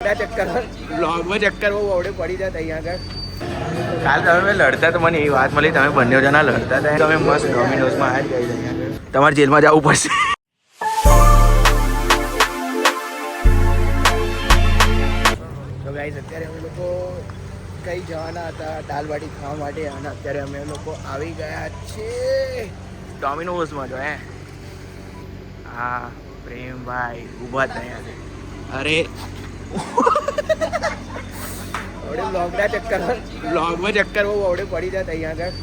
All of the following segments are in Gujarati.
બ્લોગમાં ચક્કર બહુ આવડે પડી જાય અહીંયા આગળ. કાલ તમે લડતા તો મને એવી વાત મળી, તમે બંને જણા લડતા હતા, તમે મસ્ત ડોમિનોઝમાં આવી જાય અહીંયા આગળ. તમારે જેલમાં જવું પડશે. તો ગાઈસ અત્યારે અમે લોકો કઈ જવાના હતા દાલ બાટી ખાવા માટે, અને અત્યારે અમે લોકો આવી ગયા છે ડોમિનોઝમાં. જો હા પ્રેમભાઈ ઊભા થયા છે. અરે બ્લોગમાં ચક્કર બહુ આવડે પડી જાય અહીંયા આગળ.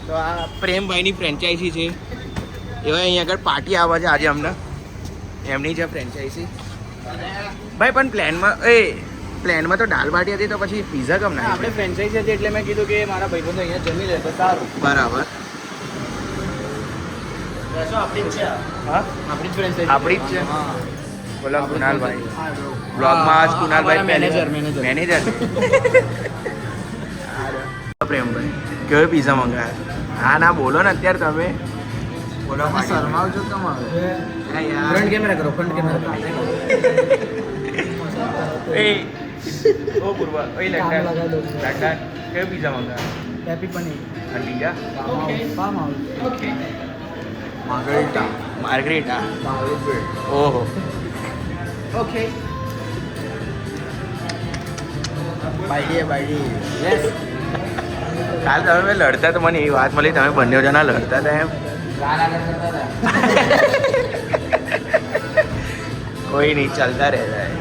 તો આ પ્રેમભાઈની ફ્રેન્ચાઇઝી છે, એવા અહીંયા આગળ પાર્ટી આવે છે આજે અમને, એમની છે ફ્રેન્ચાઇઝી. ભાઈ પણ પ્લેનમાં તો દાલ બાટી હતી, તો પછી પીઝા કેમ ના? આપણે ફ્રેન્ચાઇઝી હતી એટલે મેં કીધું કે મારા ભાઈબંધો અહીંયા જમી લે તો સારું. બરાબર. આપણી જ છે. હા આપણી જ ફ્રેન્ચાઇઝી. આપણી જ છે. બોલો કુનાલભાઈ બ્લોગમાં આજ કુનાલભાઈ મેનેજર પ્રેમભાઈ કેવો પીઝા મંગાયા? હા ના બોલો ને અત્યારે તમે બોલો. શરમાવજો તમારે. ફ્રન્ટ કેમેરા કરો, ફ્રન્ટ કેમેરા. એ ઓ પૂર્વા ઓય લગતા કેવો પીઝા મંગાયા? હેપી પનીર અને બીજા ફાર્મ હાઉસ. ઓકે. માર્ગરીટા. ઓહો ઓકે. બાઈડી યસ. કાલ તમે લડતા તો મને એવી વાત મળી, તમે બંને જણા લડતા હતા એમ. કોઈ નહીં, ચલતા રહેતા है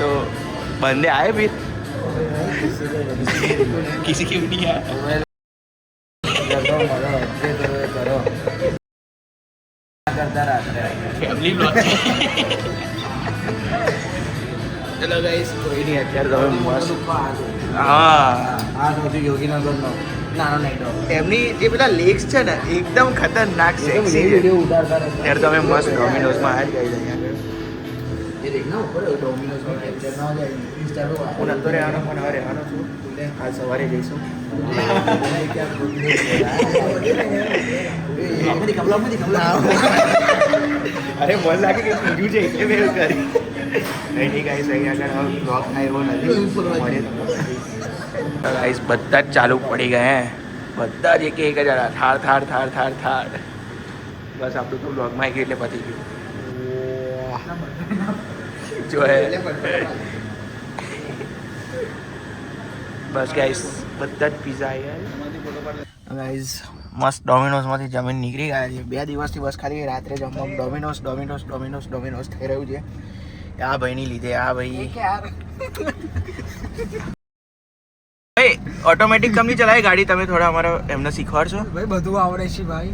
तो बंदे आए फिर किसी की भी नहीं आया. Family blog. ચલો ગાઈસ કોઈ નહીં, અત્યારે તમે મસ્ત. હા આ સૌથી યોગીનગરનો નાનો નાઈટો. એમની જે પેલા લેગ્સ છે ને એકદમ ખતરનાક છે. વિડીયો ઉતારતા રહે. ત્યારે તમે મસ્ત ડોમિનોઝમાં આવી જાય અહીંયા આગળ. એ દેખ ના ઉપર ડોમિનોઝમાં કેપ્ચર ના જાય. ઇન્સ્ટા પર હું નતો રહેવાનો પણ હવે રહેવાનો છું. આજ સવારે જઈશું. અરે મન લાગે કે પીડ્યું છે એટલે મેં કરી. નહીં ગાઈસ અહીંયા આગળ બ્લોગ થાય એવો નથી. ગાઈસ બધા જ ચાલુ પડી ગયા, બધા જ એક હજાર થાર. બસ આપણું તો બ્લોગમાં આવી ગયું એટલે પતી ગયું. જો બસ ગાઈસ બધા જ પીઝા આવ્યા. ગાઈસ મસ્ત ડોમિનોઝમાંથી જમીન નીકળી ગયા છે. 2 દિવસથી બસ ખાલી રાત્રે જમવામાં ડોમિનોઝ થઈ રહ્યું છે આ ભાઈની લીધે. આ ભાઈ ઓટોમેટિક કંપની ચલાવે ગાડી, તમે થોડા અમારે એમને શીખવાડશો? ભાઈ બધું આવડે છે ભાઈ.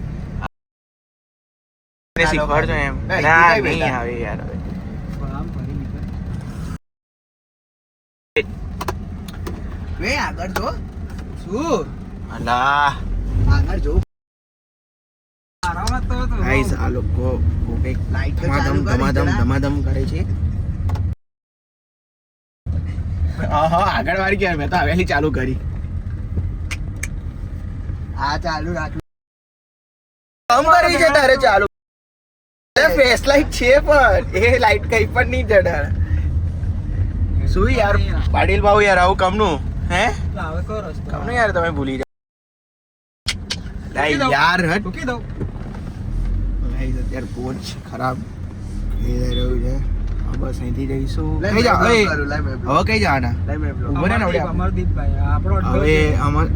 શીખવાડજો એમ. ના નહીં આવે યાર. હવે આગળ જો શું અલા આગળ જો. ગાઈસ આ લોકો લાઈટ ધમાધમ કરે છે. આગળ વાળી ક્યાં? મેં તો હવેલી ચાલુ કરી. આ ચાલુ રાખ. કમ કરી છે તારે ચાલુ? ફેસ લાઈટ છે પણ એ લાઈટ કઈ પણ નહીં જડાય. શું યાર પાટીલ ભાવ યાર આવું કમનું હે? હવે કો રસ્તો કમનું યાર તમે ભૂલી જાઓ યાર. હટ મૂકી દઉં. ગાઈસ અત્યારે પહોંચ ખરાબ થઈ રહ્યું છે. બસ અહીંથી જઈશું. કઈ જાવ હવે? કઈ જવાના? ઉભો ને અમરદીપભાઈ આપણો હવે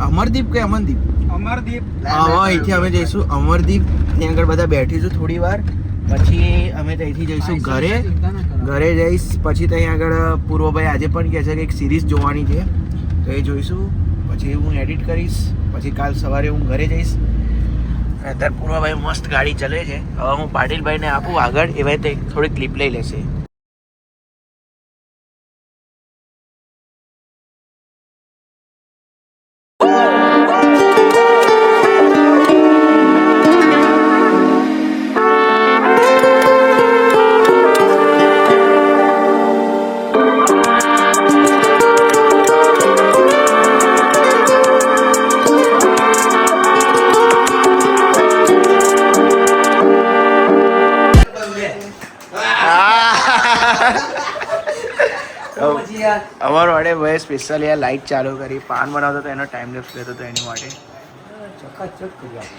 અમરદીપ કે અમનદીપ? અમરદીપ. હવે અહીંથી અમે જઈશું અમરદીપ. ત્યાં આગળ બધા બેઠીશું થોડી વાર, પછી અમે ત્યાંથી જઈશું ઘરે જઈશ. પછી ત્યાં આગળ પૂર્વભાઈ આજે પણ કહે છે કે એક સિરીઝ જોવાની છે, તો એ જોઈશું. પછી હું એડિટ કરીશ, પછી કાલ સવારે હું ઘરે જઈશ. અત્યારે પૂર્વભાઈ મસ્ત ગાડી ચલે છે. હવે હું પાટીલભાઈને આપું આગળ, એ ભાઈ થોડી ક્લિપ લઈ લેશે. પછી યાર અમારા વાડે ભાઈ સ્પેશિયલ યાર લાઇટ ચાલુ કરી પાન બનાવતો તો એનો ટાઈમ લેપ્સ લેતો હતો એની માટે ચકાચક કરી આપે.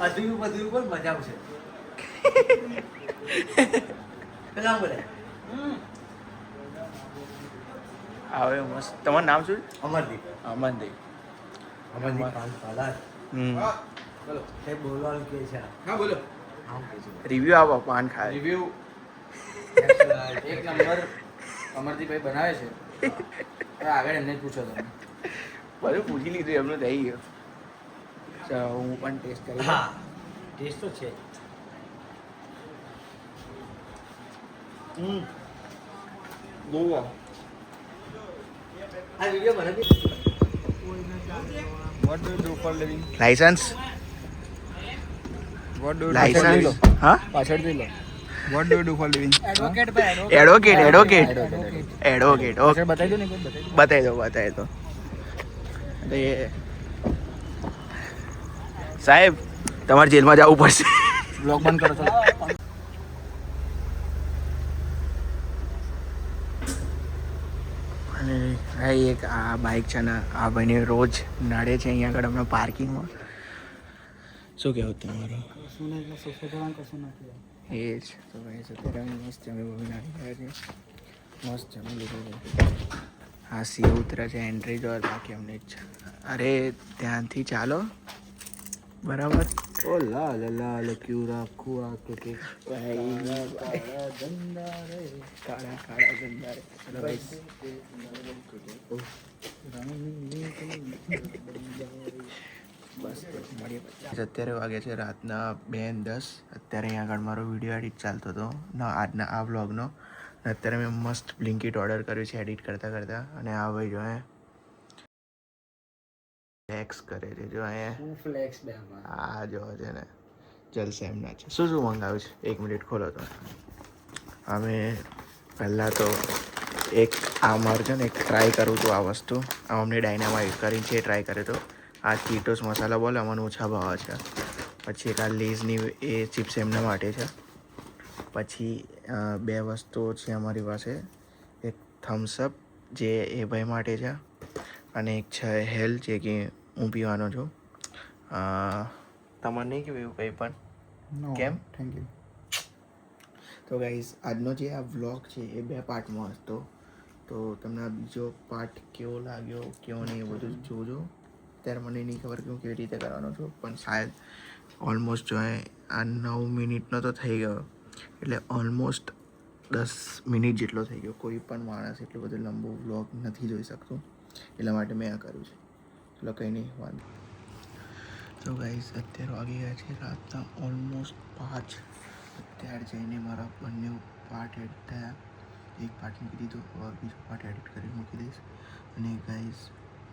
અધૂરું બધું પણ મજા આવશે. પેલા બોલે આવે મસ્ત તમારું નામ શું અમરદીપ. અમનદીપ અમરદીપ પાન પાલા. બોલો તે બોલવાનું કે છે. હા બોલો આમ કે છે. રિવ્યુ આપો પાન ખાય રિવ્યુ Excellent. એક નંબર અમરદીપભાઈ બનાવે છે હવે આગળ એમને જ પૂછો તમે બધું પૂછી લીધું એમનું થઈ ગયું ચાલો હું પણ ટેસ્ટ કરી હા ટેસ્ટ તો છે. આ વિડીયો મને બી what do do for living licence what do licence હા પાછળથી લો what do do for living advocate ભાઈ advocate advocate advocate advocate okay બતાવી દો ને કોઈ બતાવી દો બતાવી દો એટલે એ સાહેબ તમારે જેલમાં જવું પડશે બ્લોગ બંધ કરો છો અને ભાઈ એક આ બાઇક છે ને આ ભાઈને રોજ નડે છે અહીંયા આગળ હમણાં પાર્કિંગમાં શું કહેવું તમારું એ જ તો ભાઈ અત્યારે અમે મસ્ત જમી બમી નાખી ગયા છે મસ્ત જમી લીધું છે હા સી ઉતરે છે એન્ટ્રી જોર બાકી અમને જ છે અરે ધ્યાનથી ચાલો બરાબર ઓ લા લા લા લખ્યું રાખું આ કે કાળા કાળા ધંધા રે ચલો ભાઈ બસ મળીએ અત્યારે વાગે છે રાતના 2:10 અત્યારે અહીંયા આગળ મારો વિડીયો એડિટ ચાલતો હતો ના આજના આ વ્લોગનો અત્યારે મેં મસ્ત બ્લિંકિટ ઓર્ડર કર્યું છે એડિટ કરતાં કરતાં અને આ ભાઈ જો ફ્લેક્સ કરે છે જો અહીંયા હું ફ્લેક્સ બેમાં આ જો છે ને જલસે એમના છે શું શું મંગાવ્યું છે 1 મિનિટ ખોલો તો અમે પહેલાં તો એક આ મારું છે ને એક ટ્રાય કરું હતું આ વસ્તુ આ અમને ડાયનામાઇટ કરીને છે ટ્રાય કર્યો હતો આ ચીટોસ મસાલા બોલે અમને ઓછા ભાવ છે પછી એક આ લેઝની એ ચિપ્સ એમના માટે છે પછી 2 વસ્તુઓ છે અમારી પાસે એક થમ્સઅપ જે એ ભાઈ માટે છે અને એક છે હેલ જે કે હું પીવાનો છું તમારે નહીં કેવું એવું કંઈ પણ કેમ થેન્ક યુ તો ગાઈઝ આજનો જે આ વ્લોગ છે એ 2 પાર્ટમાં હતો તો તમને આ બીજો પાર્ટ કેવો લાગ્યો કેવો નહીં એ બધું જોજો ત્યારે મને નહીં ખબર કે હું કેવી રીતે કરવાનો છું પણ શાયદ ઓલમોસ્ટ જો આ 9 મિનિટનો તો થઈ ગયો એટલે ઓલમોસ્ટ 10 મિનિટ જેટલો થઈ ગયો કોઈ પણ માણસ એટલું બધું લાંબો વ્લોગ નથી જોઈ શકતો એટલા માટે મેં આ કર્યું છે ચલો કંઈ નહીં વાંધો તો ગાઈઝ અત્યારે વાગી ગયા છે રાતના ઓલમોસ્ટ 5 અત્યારે જઈને મારા બંને પાર્ટ એડિટ થયા એક પાર્ટ મૂકી દીધું હવે બીજો પાર્ટ એડિટ કરી મૂકી દઈશ અને ગાઈઝ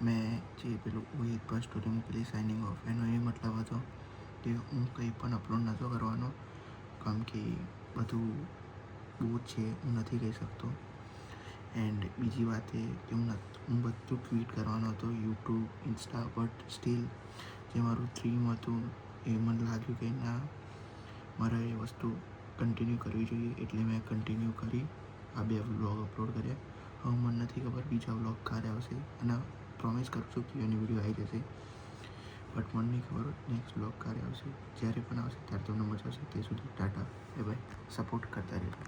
મેં જે પેલું એક પણ સ્ટોરી મૂકેલી સાઇનિંગ ઓફ એનો એ મતલબ હતો કે હું કંઈ પણ અપલોડ નહોતો કરવાનો કારણ કે બધું બહુ જ છે હું નથી કહી શકતો એન્ડ બીજી વાત એ કે હું બધું ટ્વીટ કરવાનો હતો યુટ્યુબ ઇન્સ્ટા બટ સ્ટીલ જે મારું ડ્રીમ હતું એ મને લાગ્યું કે ના મારે એ વસ્તુ કન્ટિન્યુ કરવી જોઈએ એટલે મેં કન્ટિન્યુ કરી આ 2 વ્લોગ અપલોડ કર્યા હવે મને નથી ખબર બીજા વ્લોગ ક્યારે આવશે અને પ્રોમિસ કરું છું કે એની વિડીયો આવી જશે બટ મને નહીં ખબર નેક્સ્ટ વ્લોગ ક્યારે આવશે જ્યારે પણ આવશે ત્યારે તમને મજા આવશે તે સુધી ટાટા બાય બાય સપોર્ટ કરતા રહેજો